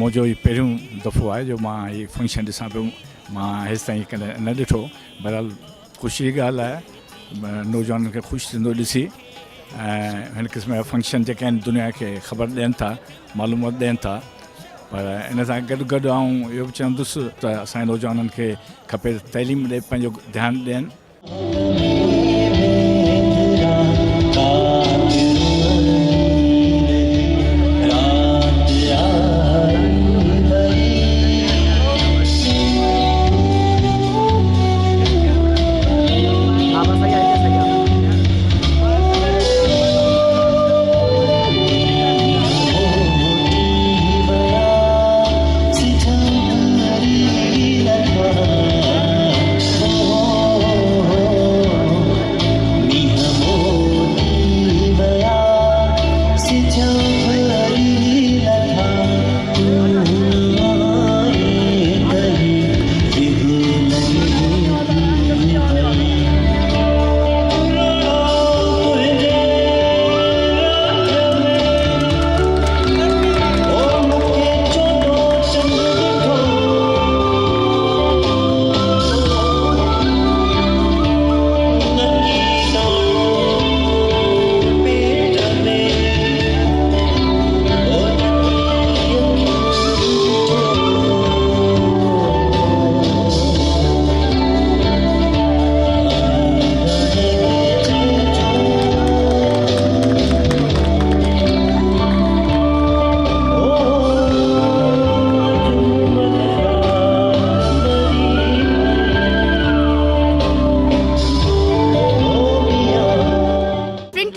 मुझो ही पहिरियों दफ़ो आहे जो मां ही फंक्शन ॾिसां पियो। मां हेसि ताईं कॾहिं न ॾिठो। बहरहाल ख़ुशी जी ॻाल्हि आहे, नौजवाननि खे ख़ुशि थींदो ॾिसी। ऐं हिन क़िस्म जा फंक्शन जेके आहिनि दुनिया खे ख़बर ॾियनि था, मालूमात ॾियनि था। पर इन सां गॾु गॾु आऊं इहो बि चवंदुसि त असांजे नौजवाननि खे खपे तइलीम ॾे पंहिंजो ध्यानु ॾियनि।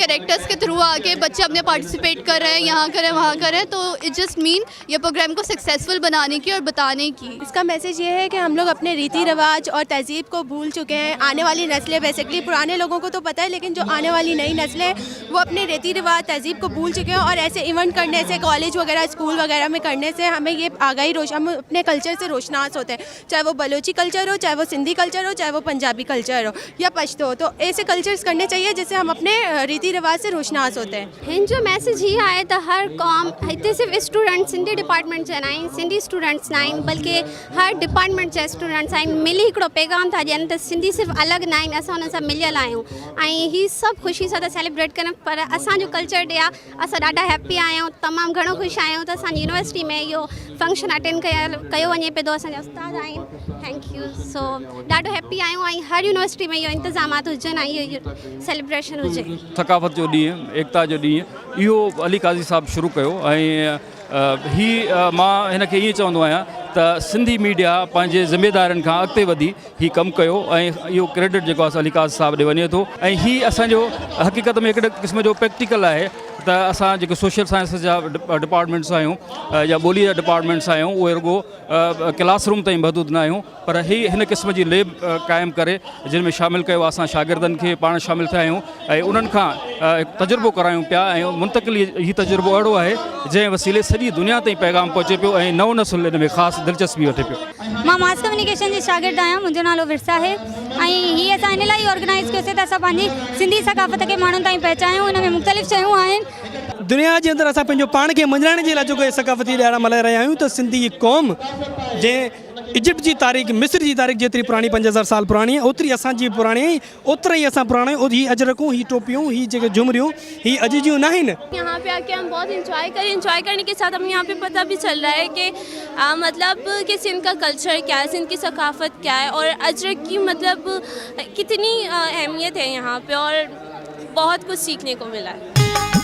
कैरेक्टर्स के थ्रू आके बच्चे अपने पार्टिसिपेट कर रहे हैं, यहाँ करें वहाँ करें, तो इट जस्ट मीन ये प्रोग्राम को सक्सेसफुल बनाने की और बताने की। इसका मैसेज ये है कि हम लोग अपने रीति रिवाज और तहजीब को भूल चुके हैं। आने वाली नस्लें, बेसिकली पुराने लोगों को तो पता है, लेकिन जो आने वाली नई नस्लें वो अपने रीति रिवाज तहजीब को भूल चुके हैं। और ऐसे इवेंट करने से, कॉलेज वगैरह स्कूल वगैरह में करने से हमें ये आगाही हम अपने कल्चर से रोशनास होते हैं। चाहे वो बलोची कल्चर हो, चाहे वो सिंधी कल्चर हो, चाहे वो पंजाबी कल्चर हो या पश्तो हो, तो ऐसे कल्चर्स करने चाहिए जिससे हम अपने रीति रिवाज से रोशनास होते हैं। हिन जो मैसेज ही आहे त हर क़ौम हिते सिर्फ़ु स्टूडेंट सिंधी डिपार्टमेंट जा न आहिनि, सिंधी स्टूडेंट्स न आहिनि, बल्कि हर डिपार्टमेंट जा स्टूडेंट्स आहिनि, मिली हिकिड़ो पैगाम था ॾियनि त सिंधी सिर्फ़ु अलॻि न आहिनि, असां हुन सां मिलियल आहियूं ऐं ही सभु ख़ुशी सां था सेलिब्रेट कनि। पर असांजो कल्चर डे आहे, असां ॾाढा हैप्पी आहियूं, तमामु घणो ख़ुशि आहियूं त असांजी यूनिवर्सिटी में इहो फंक्शन अटेंड कयो वञे पियो थो। असांजा उस्ताद आहिनि, थैंक यू। सो ॾाढो हैप्पी आहियूं ऐं हर यूनिवर्सिटी में इहो इंतज़ामात हुजनि ऐं इहो सेलिब्रेशन हुजे। थकावत जो ॾींहुं, एकता जो ॾींहुं, इहो अली काज़ी साहब शुरू कयो ऐं मां हिन खे ईअं चवंदो आहियां त सिंधी मीडिया पंहिंजे ज़िम्मेदारनि खां अॻिते वधी हीउ कमु कयो ऐं इहो क्रेडिट जेको आहे अली काज़ी साहब ॾे वञे थो। ऐं हीउ असांजो हक़ीक़त में हिकिड़े क़िस्म जो प्रैक्टिकल आहे त असां जेके सोशल साइंस जा डिपार्टमेंट्स आहियूं या ॿोली जा डिपार्टमेंट्स आहियूं, उहे रुगो क्लासरूम ताईं महदूद न आहियूं, पर हीउ हिन क़िस्म जी लैब क़ाइमु करे जिन में शामिलु कयो असां शागिर्दनि खे पाण शामिलु थिया आहियूं ऐं उन्हनि खां तजुर्बो करायूं पिया ऐं मुंतक़िली हीउ तजुर्बो अहिड़ो आहे जंहिं वसीले सॼी दुनिया ताईं पैगाम पहुचे पियो ऐं नओं नसुल इन में ख़ासि दिलचस्पी वठे पियो। मां मास कम्युनिकेशन जी शागिर्द आहियां, मुंहिंजो नालो विरसा आहे ऐं हीअ असां इन लाइ ऑर्गेनाइज़ कयोसीं त असां पंहिंजी सिंधी सकाफ़त खे माण्हुनि ताईं पहुचायूं। हिन में मुख़्तलिफ़ शयूं आहिनि। दुनिया जे अंदरि असां पंहिंजो पाण खे मञाइण जे लाइ जेको सकाफ़ती ॾियारा मल्हाए रहिया आहियूं त सिंधी क़ौम जंहिं इजिप्ट जी तारीख़, मिस्र जी तारीख़ जेतिरी पुराणी 5000 साल पुराणी आहे, ओतिरी असांजी पुराणी आहे, ओतिरा ई असां पुराणा आहियूं। हीअ अजरकूं, हीअ टोपियूं, हीअ जेके झुमरियूं, हीअ अॼु जूं न आहिनि। यहाँ पे आके हम बहुत इंजॉय करने के साथ हमें यहाँ पे पता भी चल रहा है कि मतलब कि सिंध का कल्चर क्या है, सिंध की सकाफ़त क्या है और अजरक की मतलब कितनी अहमियत है यहाँ पे, और बहुत कुछ सीखने को मिला है।